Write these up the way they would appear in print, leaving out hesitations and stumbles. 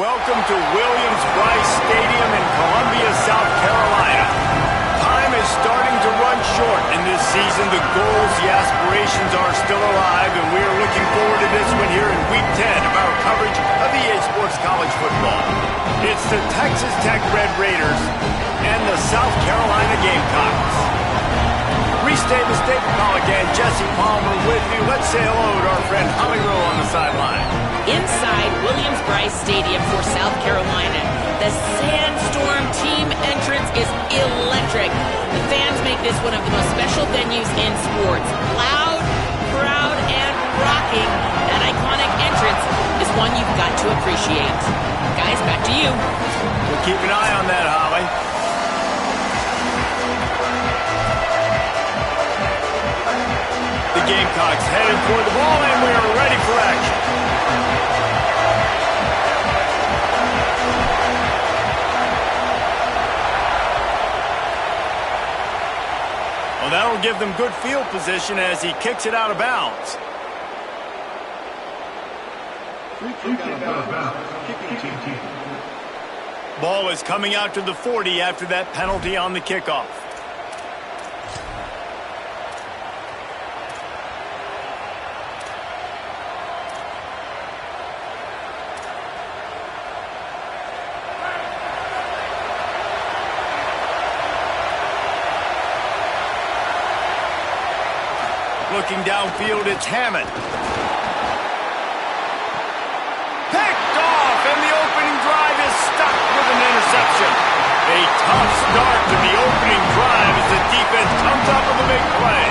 Welcome to Williams-Brice Stadium in Columbia, South Carolina. Time is starting to run short in this season. The goals, the aspirations are still alive, and we are looking forward to this one here in Week 10 of our coverage of EA Sports College Football. It's the Texas Tech Red Raiders and the South Carolina Gamecocks. Reese Davis, David Pollack, and Jesse Palmer with you. Let's say hello to our friend Holly Rowe on the sideline. Inside Williams-Brice Stadium for South Carolina, the Sandstorm team entrance is electric. The fans make this one of the most special venues in sports. Loud, proud, and rocking. That iconic entrance is one you've got to appreciate. Guys, back to you. We'll keep an eye on that, Holly. The Gamecocks headed toward the ball, and we are ready for action. Well, that'll give them good field position as he kicks it out of bounds. Ball is coming out to the 40 after that penalty on the kickoff. Looking downfield, it's Hammond. Picked off, and the opening drive is stuck with an interception. A tough start to the opening drive as the defense comes up with a big play.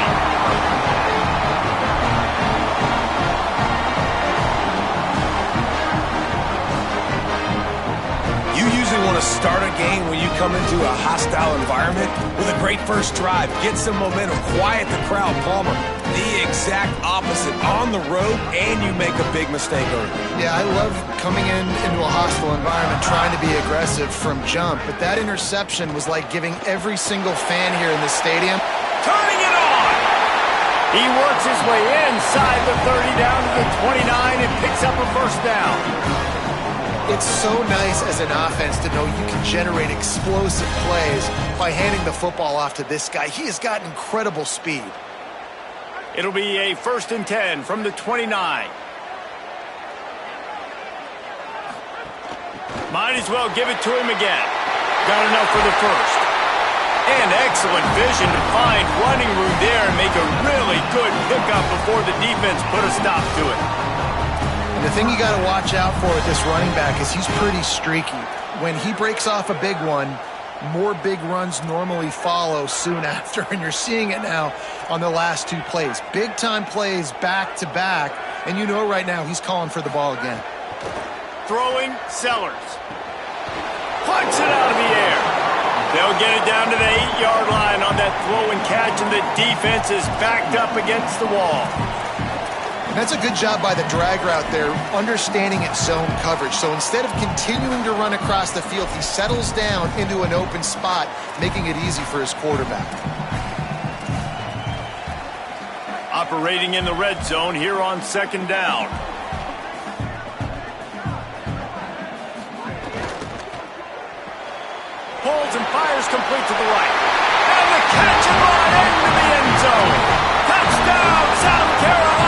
You usually want to start a game when you come into a hostile environment with a great first drive. Get some momentum, quiet the crowd. Palmer, the exact opposite. On the road, and you make a big mistake early. Yeah, I love coming into a hostile environment, trying to be aggressive from jump. But that interception was like giving every single fan here in this stadium. Turning it on! He works his way inside the 30 down to the 29 and picks up a first down. It's so nice as an offense to know you can generate explosive plays by handing the football off to this guy. He has got incredible speed. It'll be a 1st and 10 from the 29. Might as well give it to him again. Got enough for the first. And excellent vision to find running room there and make a really good pickup before the defense put a stop to it. And the thing you got to watch out for with this running back is he's pretty streaky. When he breaks off a big one, more big runs normally follow soon after, and you're seeing it now on the last two plays. Big-time plays back-to-back, and you know right now he's calling for the ball again. Throwing, Sellers. Puts it out of the air. They'll get it down to the 8-yard line on that throw and catch, and the defense is backed up against the wall. And that's a good job by the drag route there, understanding its zone coverage. So instead of continuing to run across the field, he settles down into an open spot, making it easy for his quarterback. Operating in the red zone here on 2nd down. Pulls and fires complete to the right. And the catch and run into the end zone. Touchdown, South Carolina!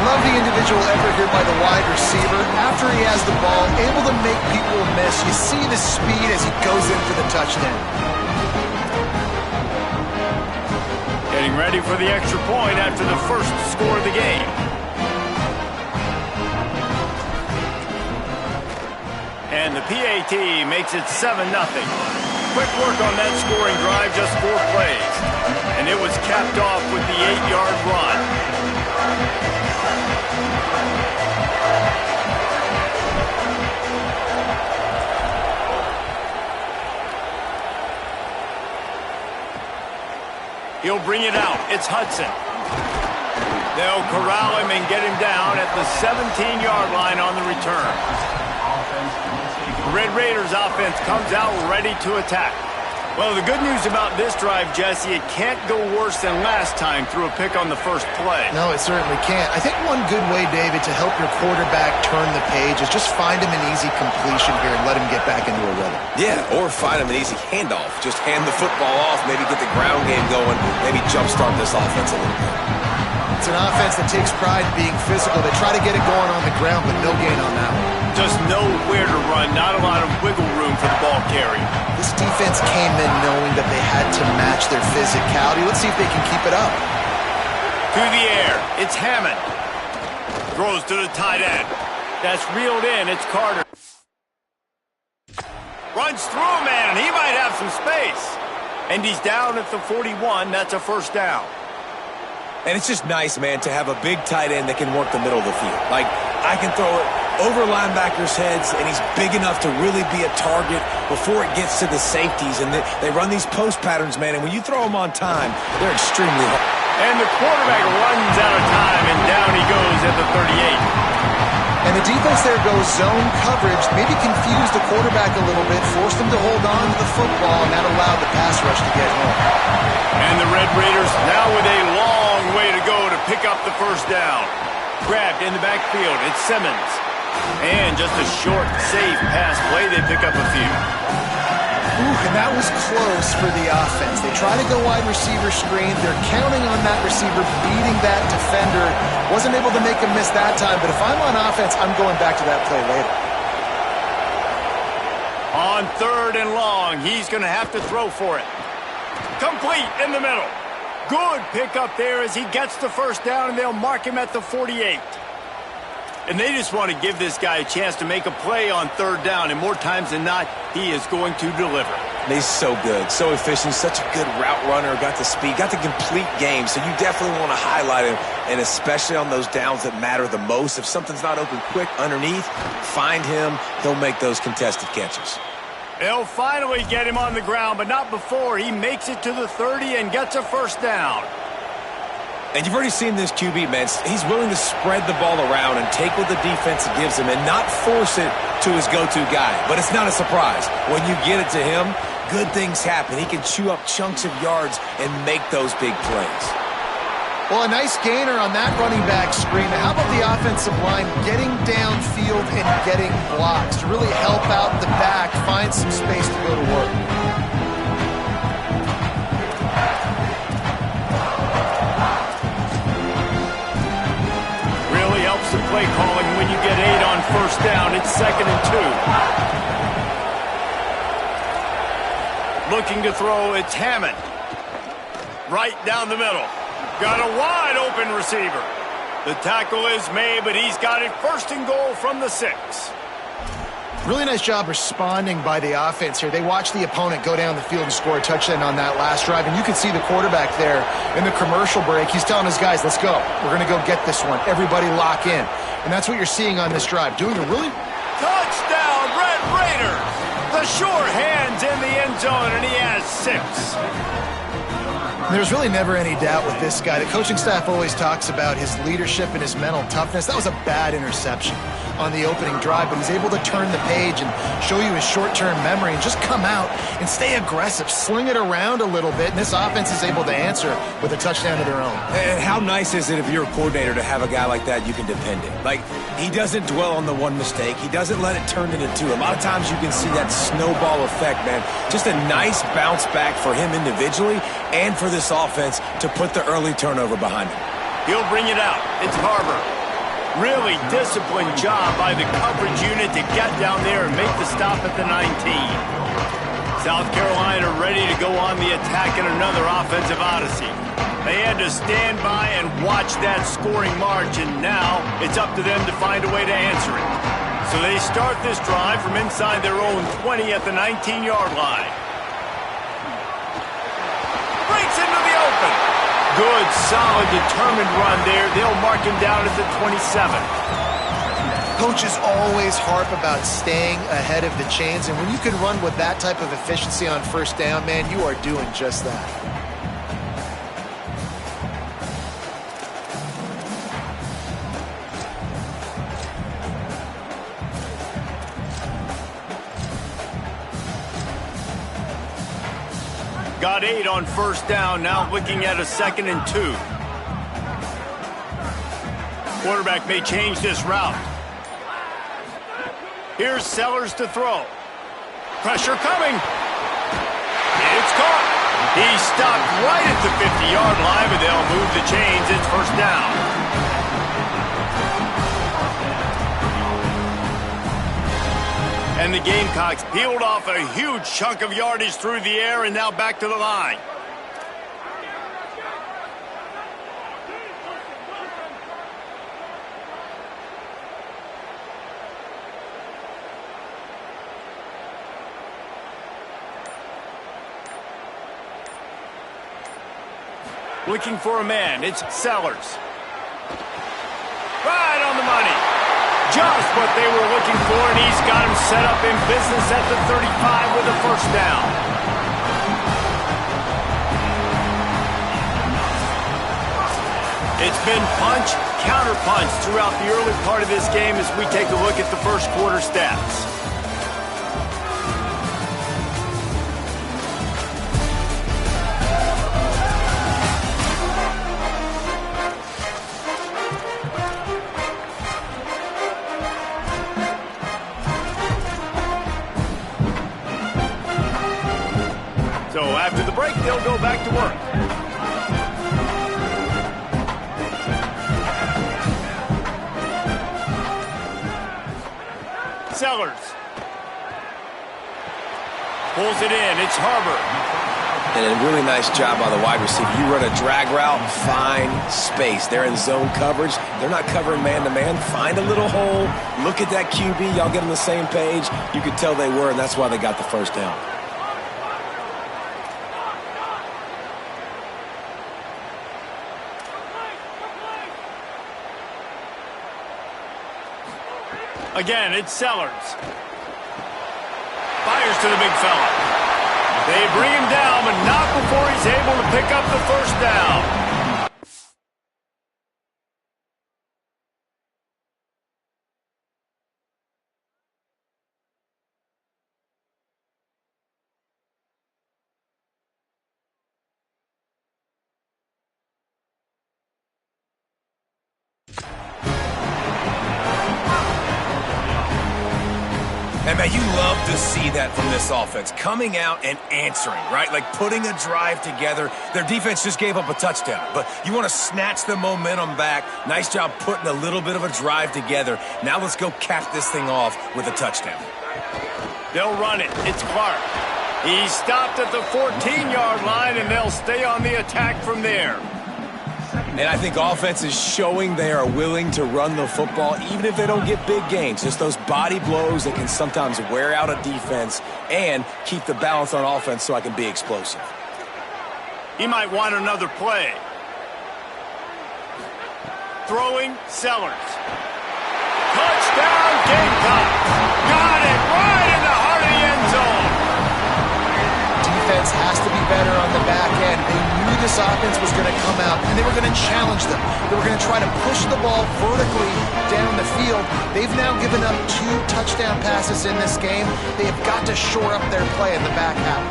Love the individual effort here by the wide receiver. After he has the ball, able to make people miss. You see the speed as he goes in for the touchdown. Getting ready for the extra point after the first score of the game. And the PAT makes it 7-0. Quick work on that scoring drive, just 4 plays. And it was capped off with the 8-yard run. He'll bring it out. It's Hudson. They'll corral him and get him down at the 17-yard line on the return. The Red Raiders offense comes out ready to attack. Well, the good news about this drive, Jesse, it can't go worse than last time through a pick on the first play. No, it certainly can't. I think one good way, David, to help your quarterback turn the page is just find him an easy completion here and let him get back into a rhythm. Yeah, or find him an easy handoff. Just hand the football off, maybe get the ground game going, maybe jumpstart this offense a little bit. It's an offense that takes pride in being physical. They try to get it going on the ground, but no gain on that one. Just know where to run, not a lot of wiggle room for the ball carrier. This defense came in knowing that they had to match their physicality. Let's see if they can keep it up. To the air, it's Hammond. Throws to the tight end. That's reeled in, it's Carter. Runs through a man, and he might have some space. And he's down at the 41, that's a first down. And it's just nice, man, to have a big tight end that can work the middle of the field. Like, I can throw it over linebackers' heads, and he's big enough to really be a target before it gets to the safeties. And they run these post patterns, man, and when you throw them on time, they're extremely hard. And the quarterback runs out of time, and down he goes at the 38. And the defense there goes zone coverage, maybe confused the quarterback a little bit, forced him to hold on to the football, and that allowed the pass rush to get home. And the Red Raiders now with a long way to go to pick up the first down. Grabbed in the backfield, it's Simmons. And just a short, safe pass play, they pick up a few. And that was close for the offense. They try to go wide receiver screen. They're counting on that receiver beating that defender. Wasn't able to make him miss that time, but if I'm on offense, I'm going back to that play later. On 3rd and long, he's going to have to throw for it. Complete in the middle. Good pickup there as he gets the first down, and they'll mark him at the 48. And they just want to give this guy a chance to make a play on 3rd down, and more times than not, he is going to deliver. He's so good, so efficient, such a good route runner, got the speed, got the complete game, so you definitely want to highlight him, and especially on those downs that matter the most. If something's not open quick underneath, find him, he'll make those contested catches. They'll finally get him on the ground, but not before he makes it to the 30 and gets a first down. And you've already seen this QB, man. He's willing to spread the ball around and take what the defense gives him and not force it to his go-to guy. But it's not a surprise. When you get it to him, good things happen. He can chew up chunks of yards and make those big plays. Well, a nice gainer on that running back screen. How about the offensive line getting downfield and getting blocks to really help out the back, find some space to go to work? The play calling when you get 8 on first down. It's 2nd and 2. Looking to throw, it's Hammond. Right down the middle. Got a wide open receiver. The tackle is made, but he's got it 1st and goal from the 6. Really nice job responding by the offense here. They watched the opponent go down the field and score a touchdown on that last drive. And you can see the quarterback there in the commercial break. He's telling his guys, let's go. We're going to go get this one. Everybody lock in. And that's what you're seeing on this drive. Doing a really... Touchdown, Red Raiders! The sure hands in the end zone, and he has 6. There's really never any doubt with this guy. The coaching staff always talks about his leadership and his mental toughness. That was a bad interception on the opening drive, but he's able to turn the page and show you his short-term memory and just come out and stay aggressive, sling it around a little bit, and this offense is able to answer with a touchdown of their own. And how nice is it if you're a coordinator to have a guy like that you can depend on? Like, he doesn't dwell on the one mistake. He doesn't let it turn into 2. A lot of times you can see that snowball effect, man. Just a nice bounce back for him individually and for this offense to put the early turnover behind him. He'll bring it out. It's Harbor. Really disciplined job by the coverage unit to get down there and make the stop at the 19. South Carolina ready to go on the attack in another offensive odyssey. They had to stand by and watch that scoring march, and now it's up to them to find a way to answer it. So they start this drive from inside their own 20 at the 19-yard line. Breaks into the open. Good, solid, determined run there. They'll mark him down at the 27. Coaches always harp about staying ahead of the chains, and when you can run with that type of efficiency on first down, man, you are doing just that. got 8 on first down, now looking at a 2nd and 2. Quarterback may change this route. Here's Sellers to throw. Pressure coming. It's caught. He stopped right at the 50-yard line, but they'll move the chains. It's first down. And the Gamecocks peeled off a huge chunk of yardage through the air and now back to the line. Looking for a man. It's Sellers. Right on the money. Just what they were looking for, and he's got him set up in business at the 35 with a first down. It's been punch, counter-punch throughout the early part of this game as we take a look at the first quarter stats. So after the break, they'll go back to work. Sellers. Pulls it in. It's Harbor. And a really nice job by the wide receiver. You run a drag route, find space. They're in zone coverage. They're not covering man-to-man. Find a little hole. Look at that QB. Y'all get on the same page. You could tell they were, and that's why they got the first down. Again, it's Sellers. Fires to the big fella. They bring him down, but not before he's able to pick up the first down. And, man, you love to see that from this offense, coming out and answering, right? Like putting a drive together. Their defense just gave up a touchdown, but you want to snatch the momentum back. Nice job putting a little bit of a drive together. Now let's go cap this thing off with a touchdown. They'll run it. It's Clark. He stopped at the 14-yard line, and they'll stay on the attack from there. And I think offense is showing they are willing to run the football, even if they don't get big gains. Just those body blows that can sometimes wear out a defense and keep the balance on offense so I can be explosive. He might want another play. Throwing, Sellers. Touchdown, Gamecocks. Got it right in the heart of the end zone. Defense has to be better on the back end. They knew this offense was going to come out, and they were going to challenge them. They were going to try to push the ball vertically down the field. They've now given up 2 touchdown passes in this game. They have got to shore up their play in the back half.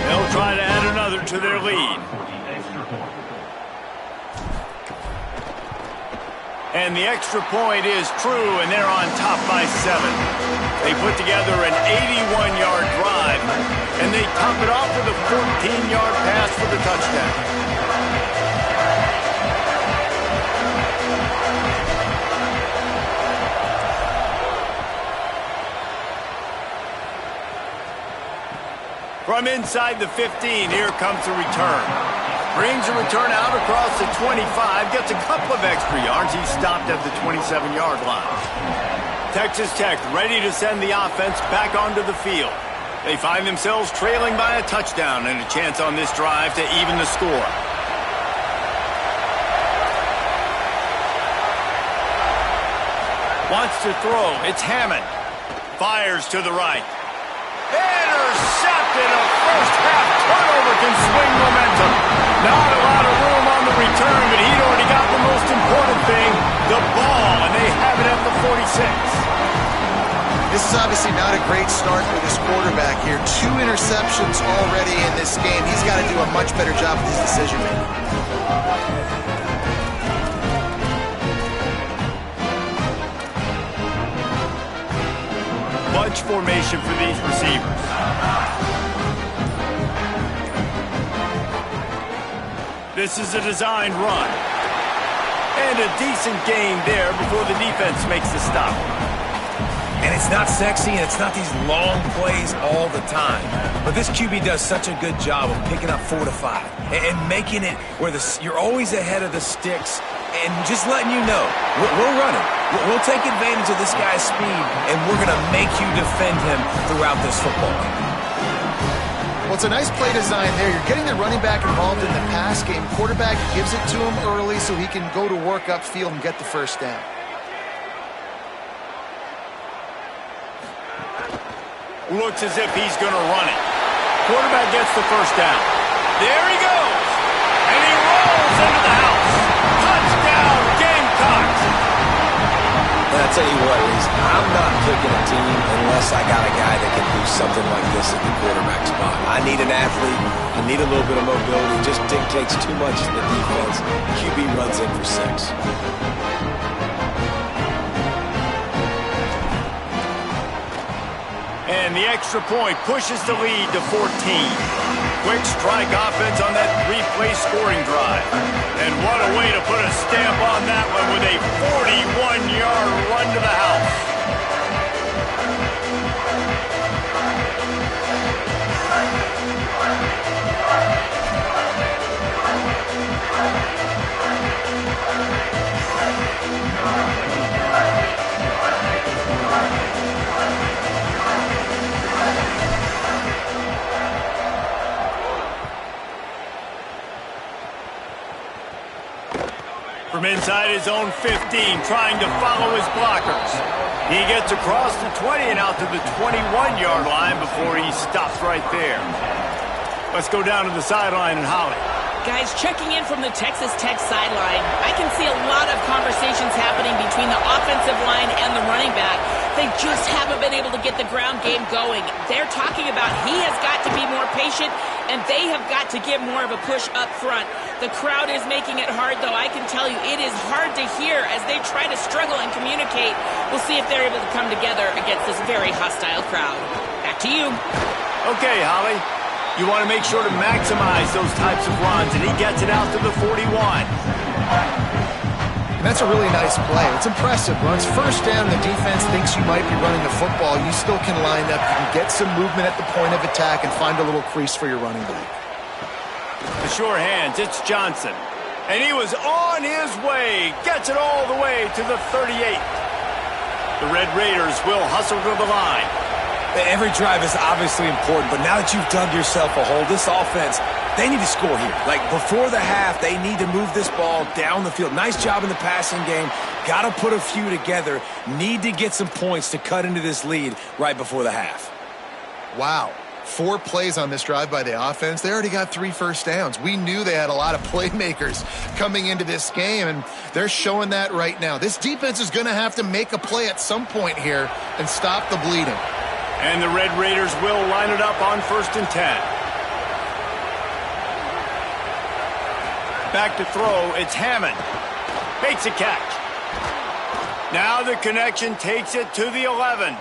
They'll try to add another to their lead. And the extra point is true, and they're on top by 7. They put together an 81-yard drive, and they top it off with a 14-yard pass for the touchdown. From inside the 15, here comes the return. Brings a return out across the 25, gets a couple of extra yards. He's stopped at the 27-yard line. Texas Tech ready to send the offense back onto the field. They find themselves trailing by a touchdown and a chance on this drive to even the score. Wants to throw. It's Hammond. Fires to the right. Intercepted. A first-half turnover can swing momentum. Not a lot of room is obviously not a great start for this quarterback here. 2 interceptions already in this game. He's got to do a much better job with his decision-making. Bunch formation for these receivers. This is a designed run. And a decent gain there before the defense makes the stop. And it's not sexy, and it's not these long plays all the time. But this QB does such a good job of picking up 4 to 5 and making it where you're always ahead of the sticks and just letting you know, we're running. We'll take advantage of this guy's speed, and we're going to make you defend him throughout this football game. Well, it's a nice play design there. You're getting the running back involved in the pass game. Quarterback gives it to him early so he can go to work upfield and get the first down. Looks as if he's going to run it. Quarterback gets the first down. There he goes. And he rolls into the house. Touchdown, Gamecocks. And I tell you what, I'm not picking a team unless I got a guy that can do something like this at the quarterback spot. I need an athlete. I need a little bit of mobility. It just dictates too much to the defense. QB runs in for 6. And the extra point pushes the lead to 14. Quick strike offense on that 3-play scoring drive. And what a way to put a stamp on that one with a 41-yard run to the house. From inside his own 15, trying to follow his blockers. He gets across the 20 and out to the 21-yard line before he stops right there. Let's go down to the sideline and Holly. Guys, checking in from the Texas Tech sideline, I can see a lot of conversations happening between the offensive line and the running back. They just haven't been able to get the ground game going. They're talking about he has got to be more patient, and they have got to give more of a push up front. The crowd is making it hard, though. I can tell you it is hard to hear as they try to struggle and communicate. We'll see if they're able to come together against this very hostile crowd. Back to you. Okay, Holly. You want to make sure to maximize those types of runs, and he gets it out to the 41. And that's a really nice play. It's impressive. Runs first down, the defense thinks you might be running the football. You still can line up. You can get some movement at the point of attack and find a little crease for your running back. The sure hands, it's Johnson. And he was on his way. Gets it all the way to the 38. The Red Raiders will hustle to the line. Every drive is obviously important, but now that you've dug yourself a hole, this offense, they need to score here. Like, before the half, they need to move this ball down the field. Nice job in the passing game. Got to put a few together. Need to get some points to cut into this lead right before the half. Wow. 4 plays on this drive by the offense. They already got 3 first downs. We knew they had a lot of playmakers coming into this game, and they're showing that right now. This defense is going to have to make a play at some point here and stop the bleeding. And the Red Raiders will line it up on 1st and 10. Back to throw, it's Hammond. Makes a catch. Now the connection takes it to the 11.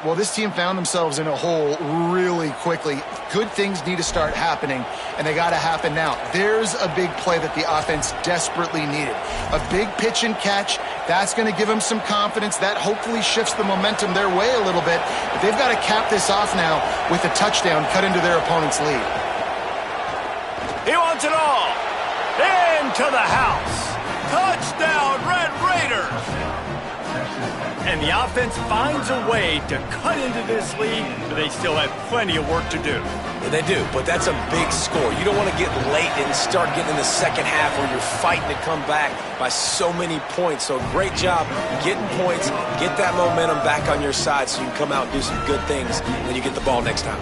Well, this team found themselves in a hole really quickly. Good things need to start happening, and they got to happen now. There's a big play that the offense desperately needed. A big pitch and catch. That's going to give them some confidence. That hopefully shifts the momentum their way a little bit. But they've got to cap this off now with a touchdown cut into their opponent's lead. He wants it all. Into the house. Touchdown, Red Raiders. And the offense finds a way to cut into this lead, but they still have plenty of work to do. Yeah, they do, but that's a big score. You don't want to get late and start getting in the second half where you're fighting to come back by so many points. So great job getting points, get that momentum back on your side so you can come out and do some good things when you get the ball next time.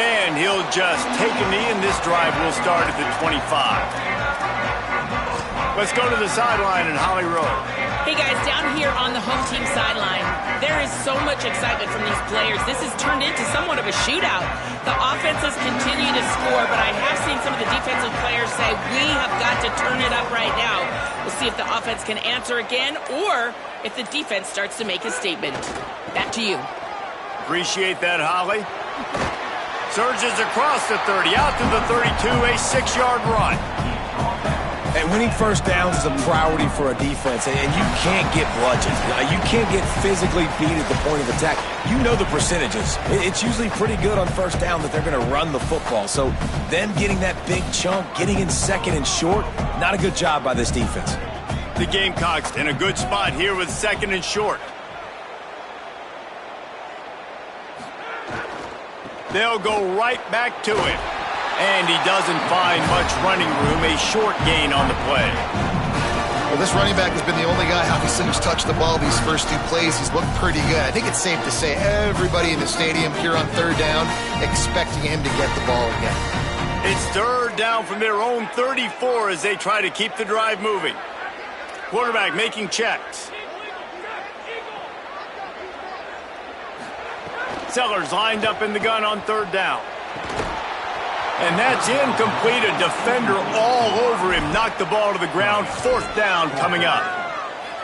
And he'll just take a knee, and this drive will start at the 25. Let's go to the sideline in Holly Rowe. Hey guys, down here on the home team sideline, there is so much excitement from these players. This has turned into somewhat of a shootout. The offenses continue to score, but I have seen some of the defensive players say, we have got to turn it up right now. We'll see if the offense can answer again, or if the defense starts to make a statement. Back to you. Appreciate that, Holly. Surges across the 30, out to the 32, a 6-yard run. And winning first downs is a priority for a defense, and you can't get bludgeoned. You can't get physically beat at the point of attack. You know the percentages. It's usually pretty good on first down that they're going to run the football. So them getting that big chunk, getting in second and short, not a good job by this defense. The Gamecocks in a good spot here with second and short. They'll go right back to him. And he doesn't find much running room, a short gain on the play. Well, this running back has been the only guy, obviously, who's touched the ball these first 2 plays. He's looked pretty good. I think it's safe to say everybody in the stadium here on third down expecting him to get the ball again. It's third down from their own 34 as they try to keep the drive moving. Quarterback making checks. Sellers lined up in the gun on third down. And that's incomplete. A defender all over him. Knocked the ball to the ground. Fourth down coming up.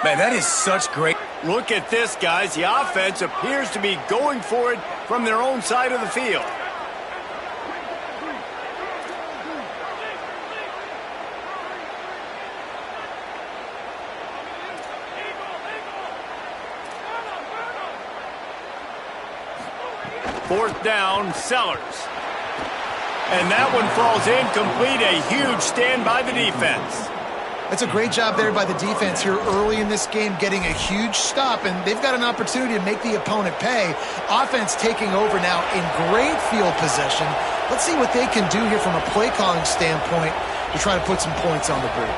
Man, that is such great. Look at this, guys. The offense appears to be going for it from their own side of the field. Fourth down, Sellers. And that one falls incomplete. A huge stand by the defense. That's a great job there by the defense here early in this game, getting a huge stop, and they've got an opportunity to make the opponent pay. Offense taking over now in great field possession. Let's see what they can do here from a play calling standpoint to try to put some points on the board.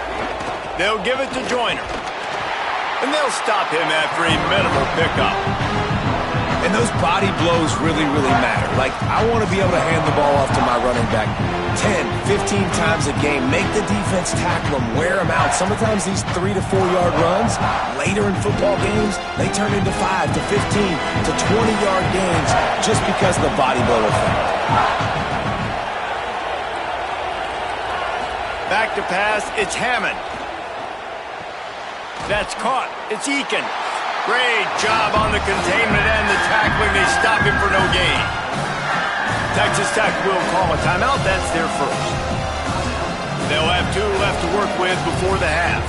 They'll give it to Joyner. And they'll stop him after a minimal pickup. And those body blows really, really matter. Like, I want to be able to hand the ball off to my running back 10, 15 times a game. Make the defense tackle them, wear them out. Sometimes these 3 to 4 yard runs, later in football games, they turn into 5 to 15 to 20-yard gains just because of the body blow effect. Back to pass, it's Hammond. That's caught, it's Eakin. Great job on the containment and the tackling. They stop him for no gain. Texas Tech will call a timeout. That's their first. They'll have 2 left to work with before the half.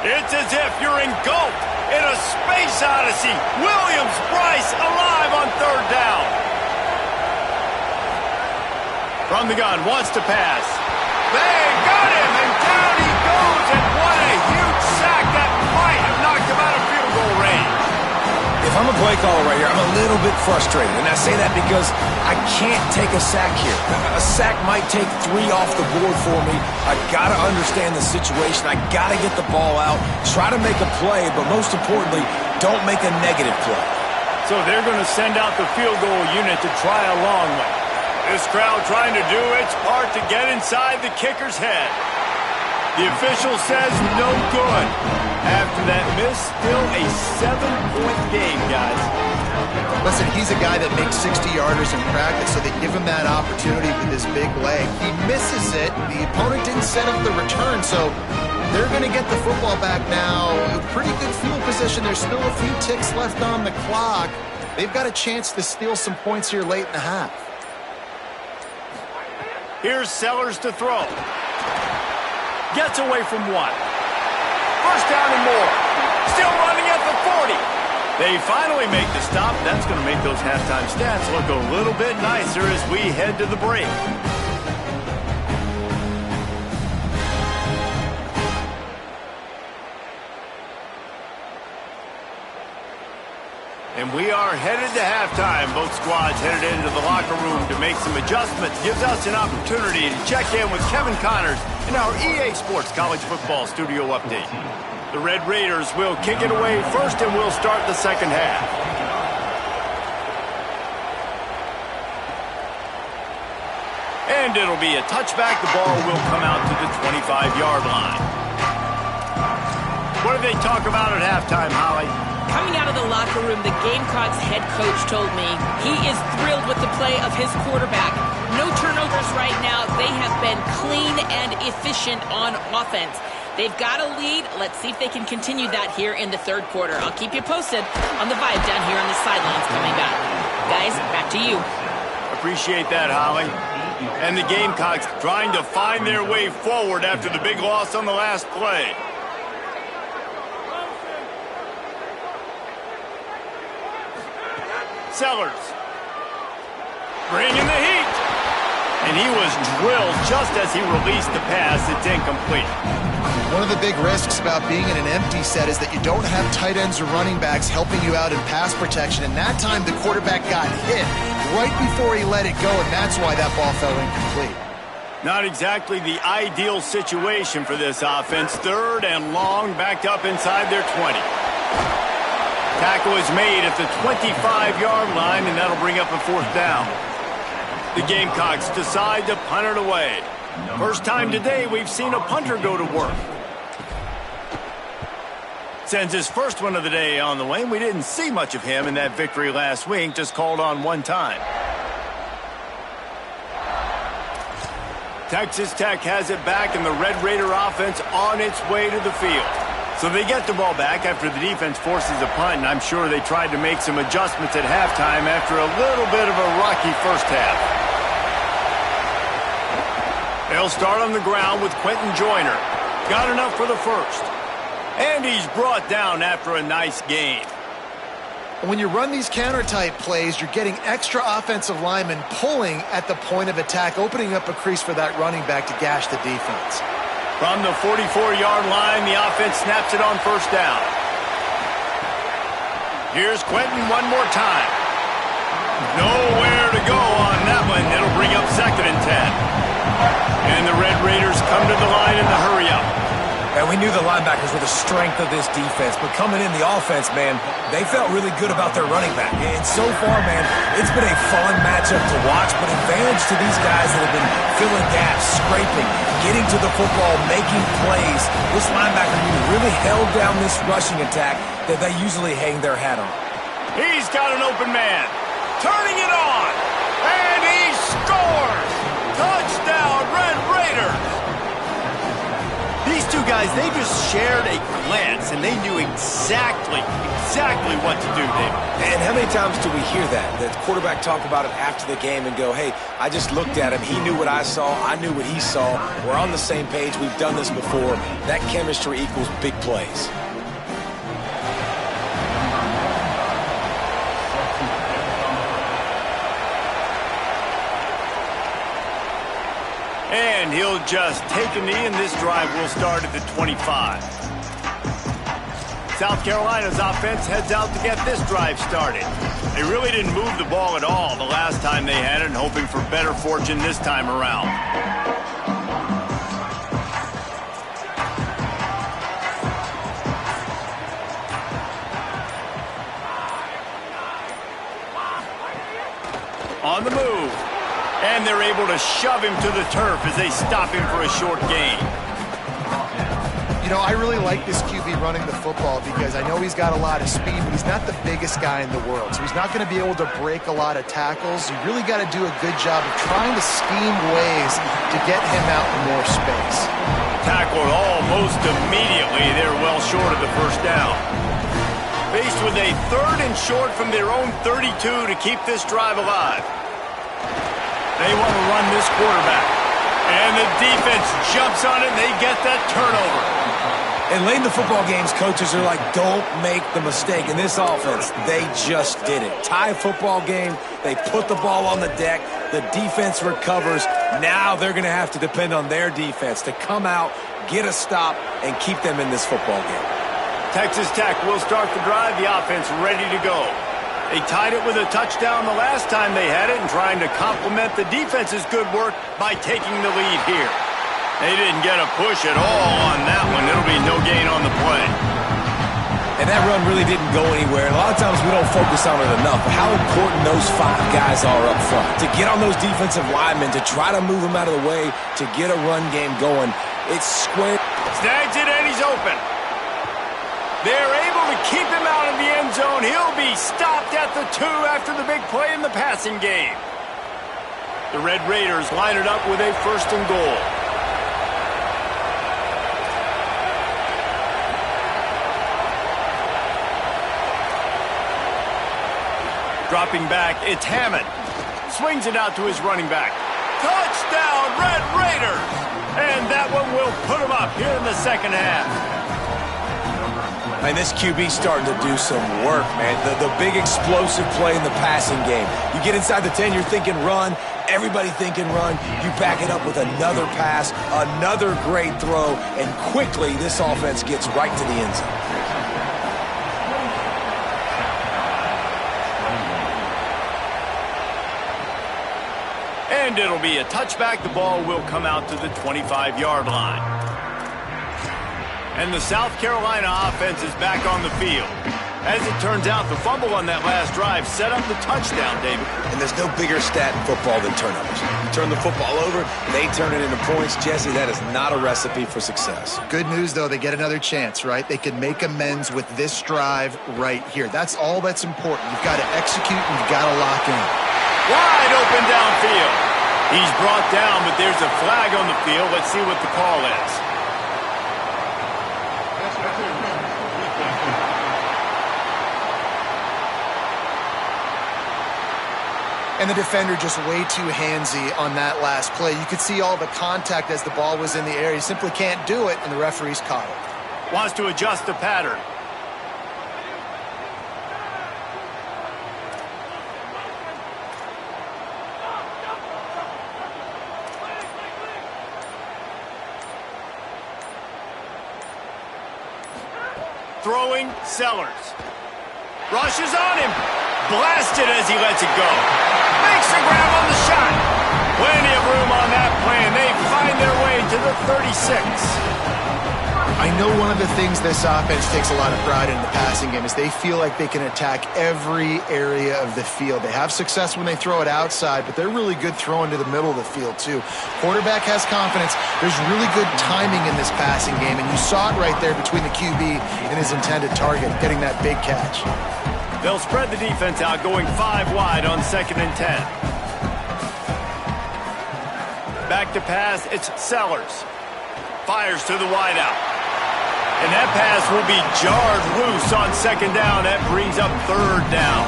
It's as if you're engulfed in a space odyssey. Williams-Brice alive on third down. From the gun, wants to pass. They got him, and down he goes, and what a huge sack that might have knocked him out of field goal range. If I'm a play caller right here, I'm a little bit frustrated, and I say that because I can't take a sack here. A sack might take 3 off the board for me. I gotta understand the situation. I gotta get the ball out, try to make a play, but most importantly, don't make a negative play. So they're going to send out the field goal unit to try a long one. This crowd trying to do its part to get inside the kicker's head. The official says no good. After that miss, still a 7-point game, guys. Listen, he's a guy that makes 60-yarders in practice, so they give him that opportunity with his big leg. He misses it. The opponent didn't set up the return, so they're going to get the football back now. Pretty good field position. There's still a few ticks left on the clock. They've got a chance to steal some points here late in the half. Here's Sellers to throw. Gets away from 1. First down and more. Still running at the 40. They finally make the stop. That's going to make those halftime stats look a little bit nicer as we head to the break. And And we are headed to halftime. Both squads headed into the locker room to make some adjustments. Gives us an opportunity to check in with Kevin Connors in our EA Sports College Football Studio Update. The Red Raiders will kick it away first, and we'll start the second half. And it'll be a touchback. The ball will come out to the 25-yard line. What did they talk about at halftime, Holly? Coming out of the locker room, the Gamecocks head coach told me he is thrilled with the play of his quarterback. No turnovers right now. They have been clean and efficient on offense. They've got a lead. Let's see if they can continue that here in the third quarter. I'll keep you posted on the vibe down here on the sidelines coming back. Guys, back to you. Appreciate that, Holly. And the Gamecocks trying to find their way forward after the big loss on the last play. Sellers bringing the heat. And he was drilled just as he released the pass. It's incomplete. One of the big risks about being in an empty set is that you don't have tight ends or running backs helping you out in pass protection. And that time the quarterback got hit right before he let it go, and that's why that ball fell incomplete. Not exactly the ideal situation for this offense. Third and long, backed up inside their 20. Tackle is made at the 25-yard line, and that'll bring up a fourth down. The Gamecocks decide to punt it away. First time today we've seen a punter go to work. Sends his first one of the day on the way. We didn't see much of him in that victory last week, just called on one time. Texas Tech has it back, and the Red Raider offense on its way to the field. So they get the ball back after the defense forces a punt, and I'm sure they tried to make some adjustments at halftime after a little bit of a rocky first half. They'll start on the ground with Quentin Joyner. Got enough for the first. And he's brought down after a nice gain. When you run these counter-type plays, you're getting extra offensive linemen pulling at the point of attack, opening up a crease for that running back to gash the defense. From the 44-yard line, the offense snaps it on first down. Here's Quentin one more time. Nowhere to go on that one. It'll bring up second and 10. And the Red Raiders come to the line in the hurry-up. And we knew the linebackers were the strength of this defense, but coming in the offense, man, they felt really good about their running back. And so far, man, it's been a fun matchup to watch, but advantage to these guys that have been filling gaps, scraping, getting to the football, making plays. This linebacker really held down this rushing attack that they usually hang their hat on. He's got an open man. Turning it on. And he scores! Touchdown, Red Raiders! These two guys, they just shared a glance, and they knew exactly what to do, David. And how many times do we hear that? The quarterback talk about it after the game and go, hey, I just looked at him. He knew what I saw. I knew what he saw. We're on the same page. We've done this before. That chemistry equals big plays. And he'll just take a knee, and this drive will start at the 25. South Carolina's offense heads out to get this drive started. They really didn't move the ball at all the last time they had it, and hoping for better fortune this time around. On the move. And they're able to shove him to the turf as they stop him for a short gain. You know, I really like this QB running the football because I know he's got a lot of speed, but he's not the biggest guy in the world. So he's not going to be able to break a lot of tackles. You really got to do a good job of trying to scheme ways to get him out in more space. Tackled almost immediately. They're well short of the first down. Faced with a third and short from their own 32 to keep this drive alive. They want to run this quarterback. And the defense jumps on it, and they get that turnover. And late in the football games, coaches are like, don't make the mistake. In this offense, they just did it. Tie football game, they put the ball on the deck, the defense recovers. Now they're going to have to depend on their defense to come out, get a stop, and keep them in this football game. Texas Tech will start the drive, the offense ready to go. They tied it with a touchdown the last time they had it and trying to complement the defense's good work by taking the lead here. They didn't get a push at all on that one. It'll be no gain on the play. And that run really didn't go anywhere. And a lot of times we don't focus on it enough, but how important those 5 guys are up front. To get on those defensive linemen, to try to move them out of the way, to get a run game going. It's square. Snags it and he's open. They're able to keep him out of the end zone. He'll be stopped at the 2 after the big play in the passing game. The Red Raiders line it up with a 1st and goal. Dropping back, it's Hammond. Swings it out to his running back. Touchdown, Red Raiders! And that one will put him up here in the second half. And this QB's starting to do some work, man. The big explosive play in the passing game. You get inside the 10, you're thinking run. Everybody thinking run. You back it up with another pass, another great throw, and quickly this offense gets right to the end zone. And it'll be a touchback. The ball will come out to the 25-yard line. And the South Carolina offense is back on the field. As it turns out, the fumble on that last drive set up the touchdown, David. And there's no bigger stat in football than turnovers. You turn the football over, they turn it into points. Jesse, that is not a recipe for success. Good news, though, they get another chance, right? They can make amends with this drive right here. That's all that's important. You've got to execute and you've got to lock in. Wide open downfield. He's brought down, but there's a flag on the field. Let's see what the call is. And the defender just way too handsy on that last play. You could see all the contact as the ball was in the air. He simply can't do it, and the referee's caught it. Wants to adjust the pattern. Throwing, Sellers. Rushes on him. Blasted as he lets it go. Makes the grab on the shot. Plenty of room on that play, and they find their way to the 36. I know one of the things this offense takes a lot of pride in the passing game is they feel like they can attack every area of the field. They have success when they throw it outside, but they're really good throwing to the middle of the field, too. Quarterback has confidence. There's really good timing in this passing game, and you saw it right there between the QB and his intended target, getting that big catch. They'll spread the defense out, going 5 wide on 2nd and 10. Back to pass, it's Sellers. Fires to the wideout. And that pass will be jarred loose on 2nd down. That brings up 3rd down.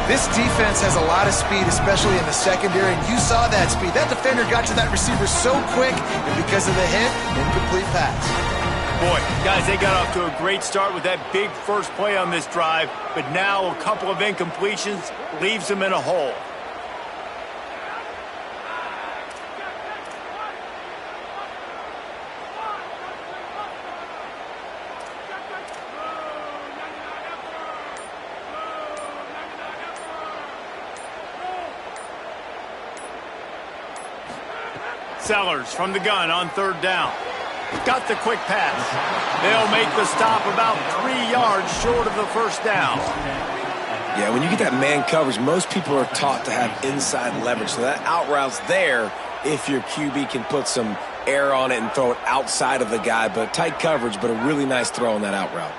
This defense has a lot of speed, especially in the secondary, and you saw that speed. That defender got to that receiver so quick, and because of the hit, incomplete pass. Boy, guys, they got off to a great start with that big first play on this drive, but now a couple of incompletions leaves them in a hole. Sellers from the gun on 3rd down. Got the quick pass. They'll make the stop about 3 yards short of the 1st down. Yeah, when you get that man coverage, most people are taught to have inside leverage. So that out route's there if your QB can put some air on it and throw it outside of the guy. But tight coverage, but a really nice throw on that out route.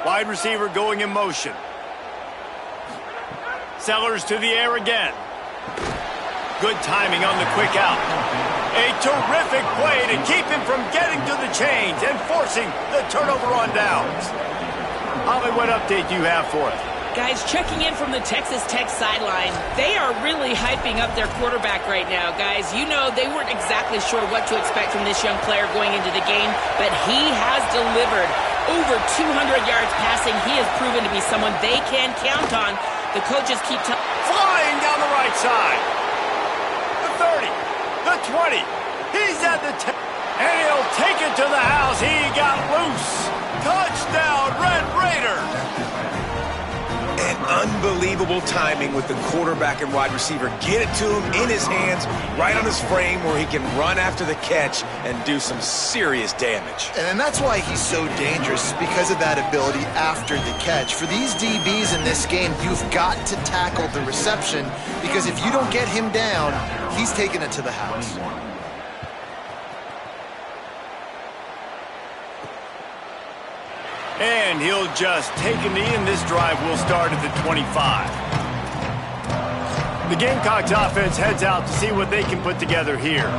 Wide receiver going in motion. Sellers to the air again. Good timing on the quick out. A terrific play to keep him from getting to the chains and forcing the turnover on downs. Holly, what update do you have for us? Guys, checking in from the Texas Tech sideline, they are really hyping up their quarterback right now, guys. You know, they weren't exactly sure what to expect from this young player going into the game, but he has delivered over 200 yards passing. He has proven to be someone they can count on. The coaches keep flying down the right side. 30, the 20, he's at the 10, and he'll take it to the house. He got loose. Touchdown, Red Raiders. And Unbelievable timing with the quarterback and wide receiver. Get it to him in his hands, right on his frame where he can run after the catch and do some serious damage. And that's why he's so dangerous, because of that ability after the catch. For these DBs in this game, you've got to tackle the reception, because if you don't get him down, he's taking it to the house. And he'll just take a knee, and this drive will start at the 25. The Gamecocks offense heads out to see what they can put together here.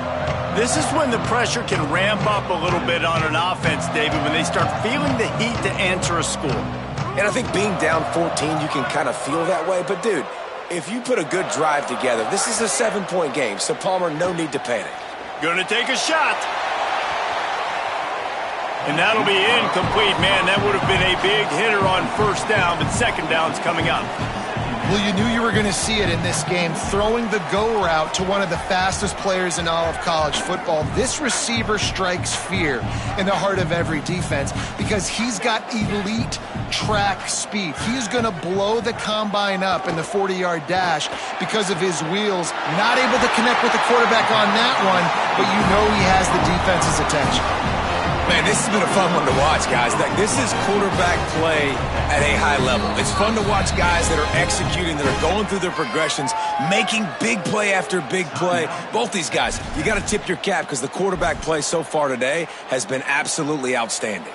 This is when the pressure can ramp up a little bit on an offense, David, when they start feeling the heat to answer a score. And I think being down 14, you can kind of feel that way. But, dude, if you put a good drive together, this is a 7-point game, so Palmer, no need to panic. Gonna take a shot. And that'll be incomplete. Man, that would have been a big hitter on first down, but second down's coming up. Well, you knew you were going to see it in this game, throwing the go route to one of the fastest players in all of college football. This receiver strikes fear in the heart of every defense because he's got elite track speed. He's going to blow the combine up in the 40-yard dash because of his wheels. Not able to connect with the quarterback on that one, but you know he has the defense's attention. Man, this has been a fun one to watch, guys. This is quarterback play at a high level. It's fun to watch guys that are executing, that are going through their progressions, making big play after big play. Both these guys, you got to tip your cap because the quarterback play so far today has been absolutely outstanding.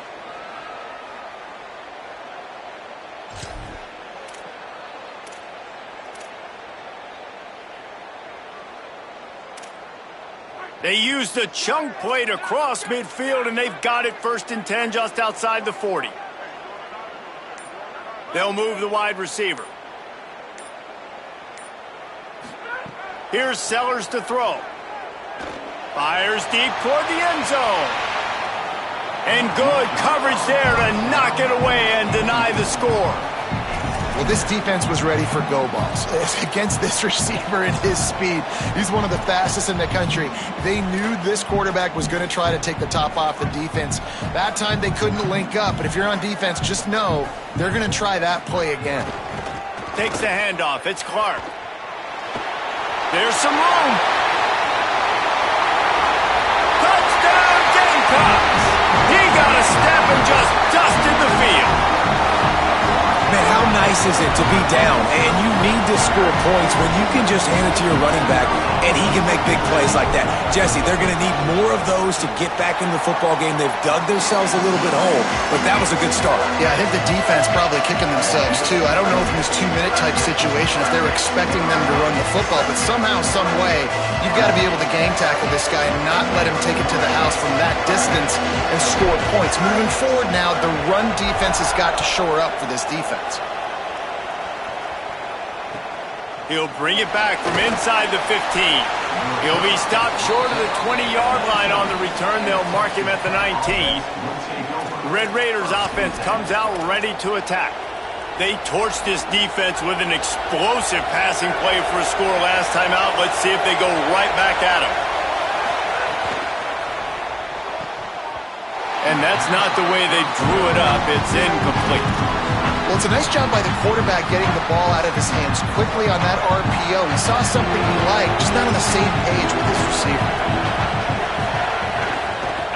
They used a chunk play to cross midfield, and they've got it 1st and 10 just outside the 40. They'll move the wide receiver. Here's Sellers to throw. Fires deep toward the end zone. And good coverage there to knock it away and deny the score. Well, this defense was ready for go balls against this receiver and his speed. He's one of the fastest in the country. They knew this quarterback was going to try to take the top off the defense. That time they couldn't link up, but if you're on defense, just know they're going to try that play again. Takes the handoff. It's Clark. There's some room. Touchdown, Gamecocks! He got a step and just dusted the field. Man, how nice is it to be down and you need to score points when you can just hand it to your running back and he can make big plays like that? Jesse, they're going to need more of those to get back into the football game. They've dug themselves a little bit home, but that was a good start. Yeah, I think the defense probably kicking themselves too. I don't know if in this 2-minute type situation if they're expecting them to run the football, but somehow, some way, you've got to be able to gang tackle this guy and not let him take it to the house from that distance and score points. Moving forward now, the run defense has got to shore up for this defense. He'll bring it back from inside the 15. He'll be stopped short of the 20-yard line on the return. They'll mark him at the 19. The Red Raiders offense comes out ready to attack. They torched this defense with an explosive passing play for a score last time out. Let's see if they go right back at him. And that's not the way they drew it up. It's incomplete. Well, it's a nice job by the quarterback getting the ball out of his hands quickly on that RPO. He saw something he liked, just not on the same page with his receiver.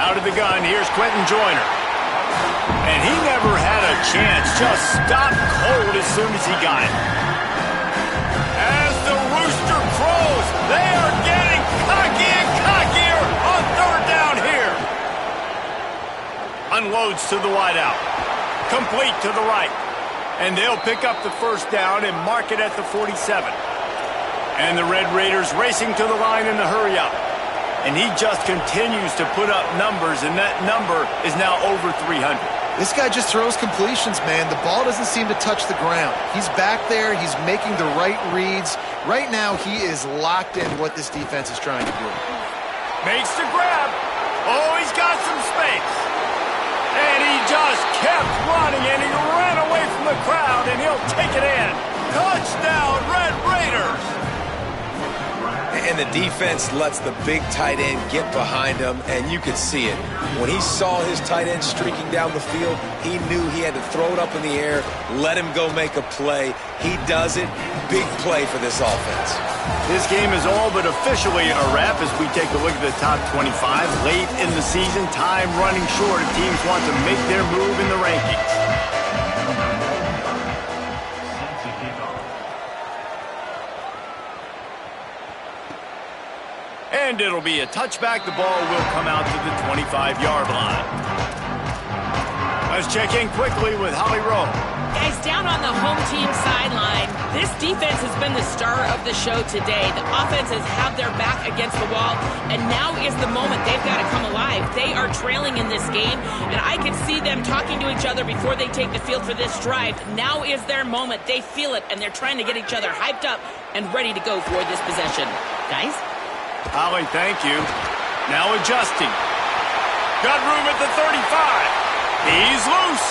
Out of the gun, here's Quentin Joyner. And he never had a chance, just stopped cold as soon as he got it. As the rooster crows, they are getting cocky and cockier on 3rd down here. Unloads to the wideout. Complete to the right. And they'll pick up the 1st down and mark it at the 47. And the Red Raiders racing to the line in the hurry-up. And he just continues to put up numbers, and that number is now over 300. This guy just throws completions, man. The ball doesn't seem to touch the ground. He's back there. He's making the right reads. Right now, he is locked into what this defense is trying to do. Makes the grab. Oh, he's got some space. And he just kept running, and he ran away from the crowd, and he'll take it in. Touchdown, Red Raiders! And And the defense lets the big tight end get behind him, and you could see it. When he saw his tight end streaking down the field, he knew he had to throw it up in the air, let him go make a play. He does it. Big play for this offense. This game is all but officially a wrap as we take a look at the top 25. Late in the season, time running short. Teams want to make their move in the rankings. And it'll be a touchback. The ball will come out to the 25-yard line. Let's check in quickly with Holly Rowe. Guys, down on the home team sideline, this defense has been the star of the show today. The offense has had their back against the wall, and now is the moment they've got to come alive. They are trailing in this game, and I can see them talking to each other before they take the field for this drive. Now is their moment. They feel it, and they're trying to get each other hyped up and ready to go for this possession. Guys? Holly, thank you. Now adjusting. Got room at the 35. He's loose.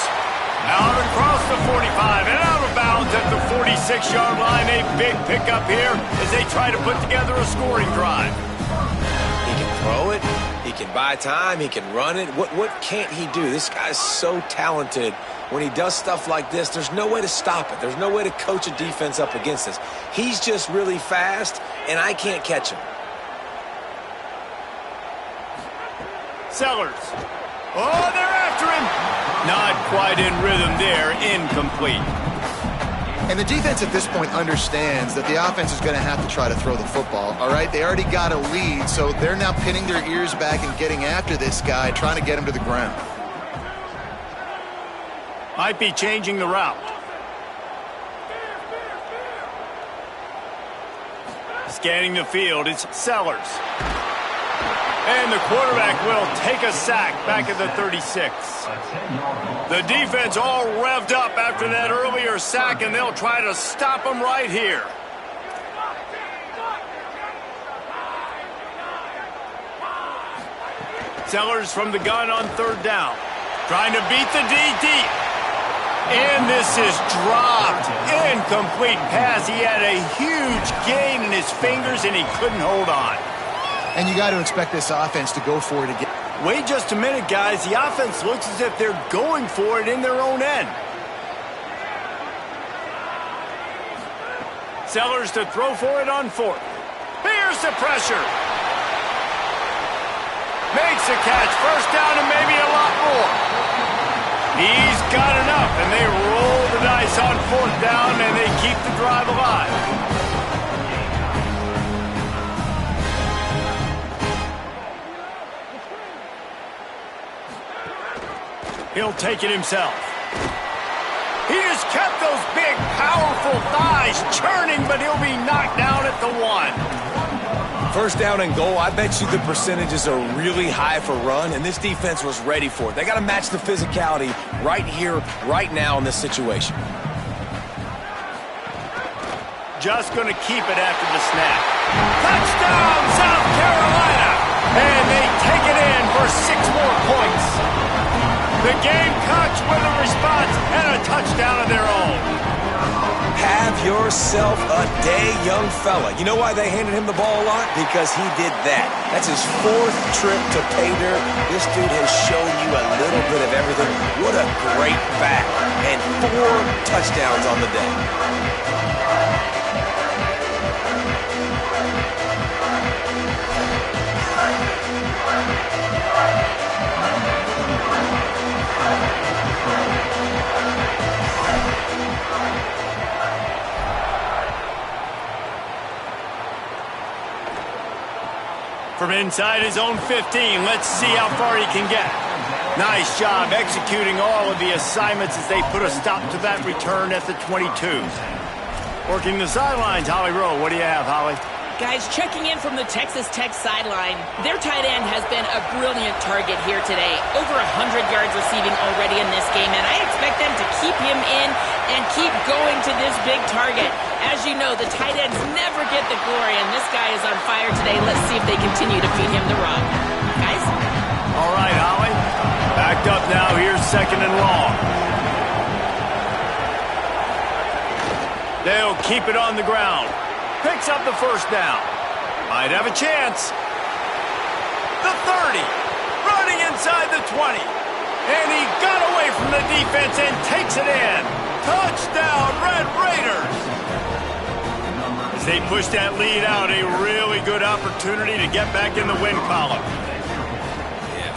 Out across the 45 and out of bounds at the 46-yard line. A big pickup here as they try to put together a scoring drive. He can throw it. He can buy time. He can run it. What can't he do? This guy's so talented. When he does stuff like this, there's no way to stop it. There's no way to coach a defense up against this. He's just really fast, and I can't catch him. Sellers. Oh, they're after him. Not quite in rhythm there. Incomplete. And the defense at this point understands that the offense is going to have to try to throw the football, all right? They already got a lead, so they're now pinning their ears back and getting after this guy, trying to get him to the ground. Might be changing the route. Scanning the field, it's Sellers. And the quarterback will take a sack back at the 36. The defense all revved up after that earlier sack, and they'll try to stop him right here. Sellers from the gun on third down. Trying to beat the DT. And this is dropped. Incomplete pass. He had a huge gain in his fingers, and he couldn't hold on. And you got to expect this offense to go for it again. Wait just a minute, guys. The offense looks as if they're going for it in their own end. Sellers to throw for it on fourth. Here's the pressure. Makes a catch. First down and maybe a lot more. He's got enough, and they roll the dice on fourth down, and they keep the drive alive. He'll take it himself. He has kept those big, powerful thighs churning, but he'll be knocked down at the 1. First down and goal, I bet you the percentages are really high for run, and this defense was ready for it. They got to match the physicality right here, right now in this situation. Just going to keep it after the snap. Touchdown, South Carolina! And they take it in for 6 more points. The Gamecocks with a response and a touchdown of their own. Have yourself a day, young fella. You know why they handed him the ball a lot? Because he did that. That's his 4th trip to pay dirt. This dude has shown you a little bit of everything. What a great back. And 4 touchdowns on the day. From inside his own 15, let's see how far he can get. Nice job executing all of the assignments as they put a stop to that return at the 22. Working the sidelines, Holly Rowe. What do you have, Holly? Guys, checking in from the Texas Tech sideline, their tight end has been a brilliant target here today. Over 100 yards receiving already in this game, and I expect them to keep him in and keep going to this big target. As you know, the tight ends never get the glory, and this guy is on fire today. Let's see if they continue to feed him the rock. Guys? All right, Holly. Backed up now. Here's 2nd and long. They'll keep it on the ground. Picks up the first down. Might have a chance. The 30. Running inside the 20. And he got away from the defense and takes it in. Touchdown, Red Raiders. As they push that lead out, a really good opportunity to get back in the win column.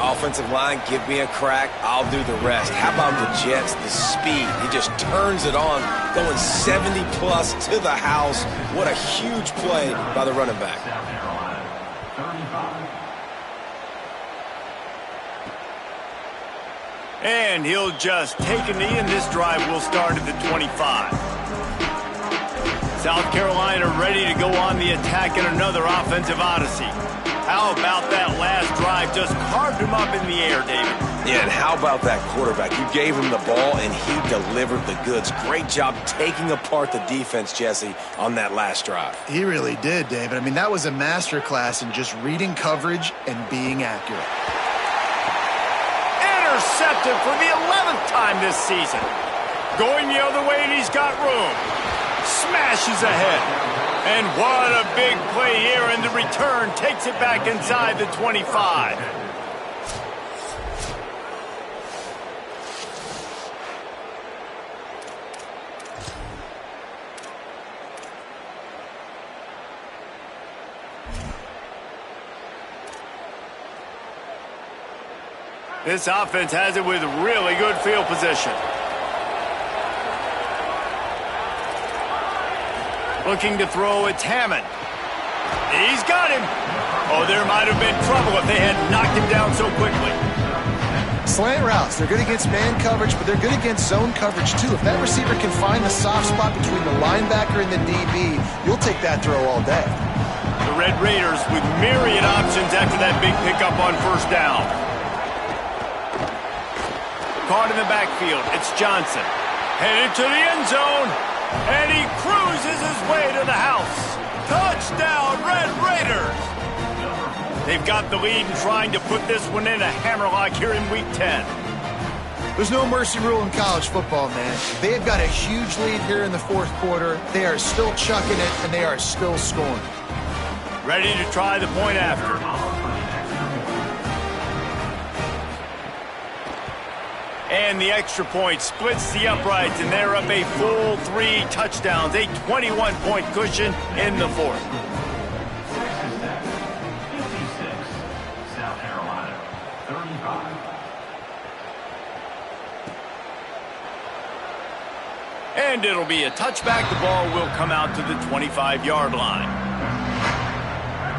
Offensive line, give me a crack, I'll do the rest. How about the Jets, the speed? He just turns it on, going 70-plus to the house. What a huge play by the running back. And he'll just take a knee, and this drive will start at the 25. South Carolina ready to go on the attack in another offensive odyssey. How about that last drive? Just carved him up in the air, David. Yeah, and how about that quarterback? You gave him the ball, and he delivered the goods. Great job taking apart the defense, Jesse, on that last drive. He really did, David. I mean, that was a masterclass in just reading coverage and being accurate. Intercepted for the 11th time this season. Going the other way, and he's got room. Smashes ahead. And what a big play here, and the return takes it back inside the 25. This offense has it with really good field position. Looking to throw, it's Hammond. He's got him. Oh, there might have been trouble if they had knocked him down so quickly. Slant routes, they're good against man coverage, but they're good against zone coverage too. If that receiver can find the soft spot between the linebacker and the DB, you'll take that throw all day. The Red Raiders with myriad options after that big pickup on first down. Caught in the backfield, it's Johnson. Headed to the end zone. And he cruises his way to the house. Touchdown, Red Raiders! They've got the lead and trying to put this one in a hammerlock here in Week 10. There's no mercy rule in college football, man. They've got a huge lead here in the fourth quarter. They are still chucking it, and they are still scoring. Ready to try the point after. And the extra point splits the uprights, and they're up a full 3 touchdowns, a 21-point cushion in the fourth. 56, South Carolina, 35. And it'll be a touchback. The ball will come out to the 25-yard line.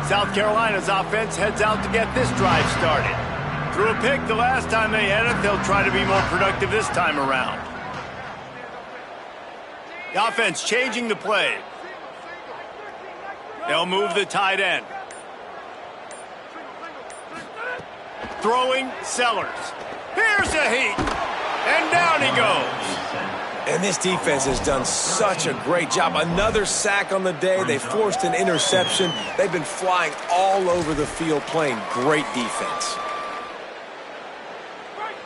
South Carolina's offense heads out to get this drive started. Threw a pick the last time they had it. They'll try to be more productive this time around. The offense changing the play. They'll move the tight end. Throwing, Sellers. Here's a heat. And down he goes. And this defense has done such a great job. Another sack on the day. They forced an interception. They've been flying all over the field playing great defense.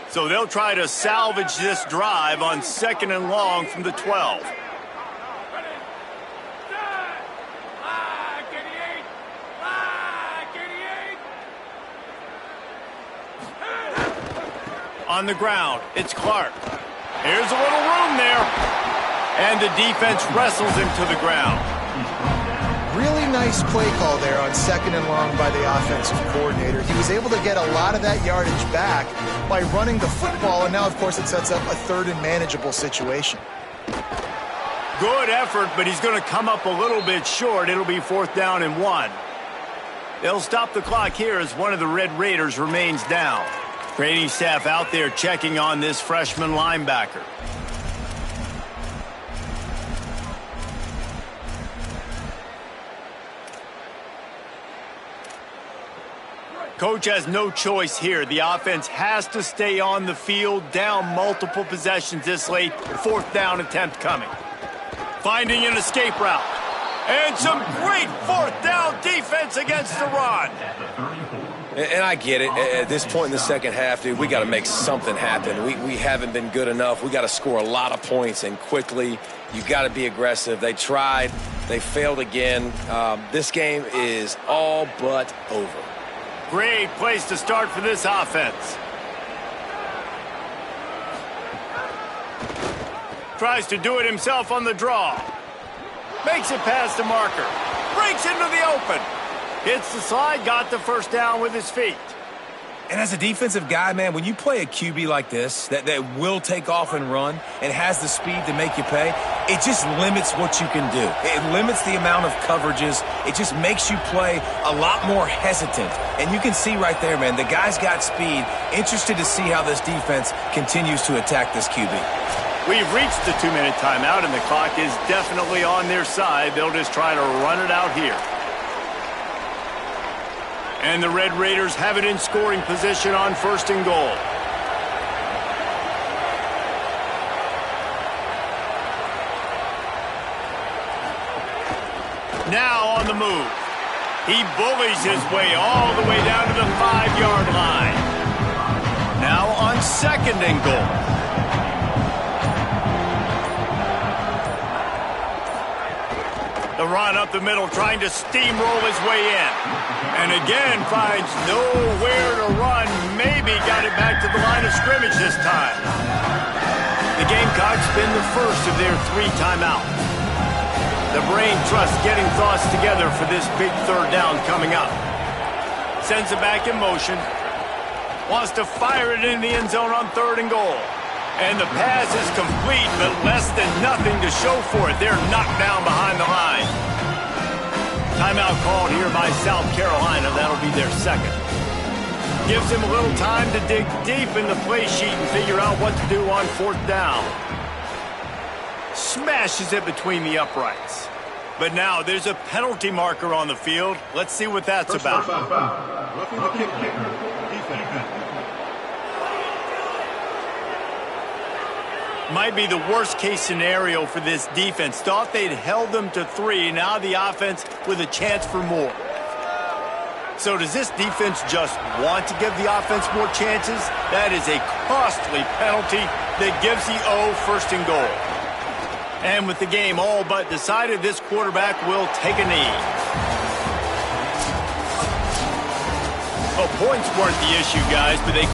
So they'll try to salvage this drive on 2nd and long from the 12. On the ground, it's Clark. Here's a little room there. And the defense wrestles him to the ground. Really nice play call there on 2nd and long by the offensive coordinator. He was able to get a lot of that yardage back by running the football, and now, of course, it sets up a 3rd and manageable situation. Good effort, but he's going to come up a little bit short. It'll be 4th down and 1. They'll stop the clock here as one of the Red Raiders remains down. Training staff out there checking on this freshman linebacker. Coach has no choice here. The offense has to stay on the field, down multiple possessions this late. 4th down attempt coming. Finding an escape route. And some great 4th down defense against the run. And I get it. At this point in the second half, dude, we got to make something happen. We haven't been good enough. We got to score a lot of points and quickly. You got to be aggressive. They tried. They failed again. This game is all but over. Great place to start for this offense. Tries to do it himself on the draw. Makes it past the marker. Breaks into the open. Hits the slide, got the first down with his feet. And as a defensive guy, man, when you play a QB like this that will take off and run and has the speed to make you pay, it just limits what you can do. It limits the amount of coverages. It just makes you play a lot more hesitant. And you can see right there, man, the guy's got speed. Interested to see how this defense continues to attack this QB. We've reached the 2-minute timeout, and the clock is definitely on their side. They'll just try to run it out here. And the Red Raiders have it in scoring position on 1st and goal. Now on the move. He bullies his way all the way down to the 5-yard line. Now on 2nd and goal. The run up the middle, trying to steamroll his way in. And again, finds nowhere to run. Maybe got it back to the line of scrimmage this time. The Gamecocks spin the first of their 3 timeouts. The brain trust getting thoughts together for this big 3rd down coming up. Sends it back in motion. Wants to fire it in the end zone on 3rd and goal. And the pass is complete, but less than nothing to show for it. They're knocked down behind the line. Timeout called here by South Carolina. That'll be their 2nd. Gives him a little time to dig deep in the play sheet and figure out what to do on 4th down. Smashes it between the uprights. But now there's a penalty marker on the field. Let's see what that's about. Roughing the kicker. Defense. Might be the worst-case scenario for this defense. Thought they'd held them to 3. Now the offense with a chance for more. So does this defense just want to give the offense more chances? That is a costly penalty that gives the O 1st and goal. And with the game all but decided, this quarterback will take a knee. Well, points weren't the issue, guys, but they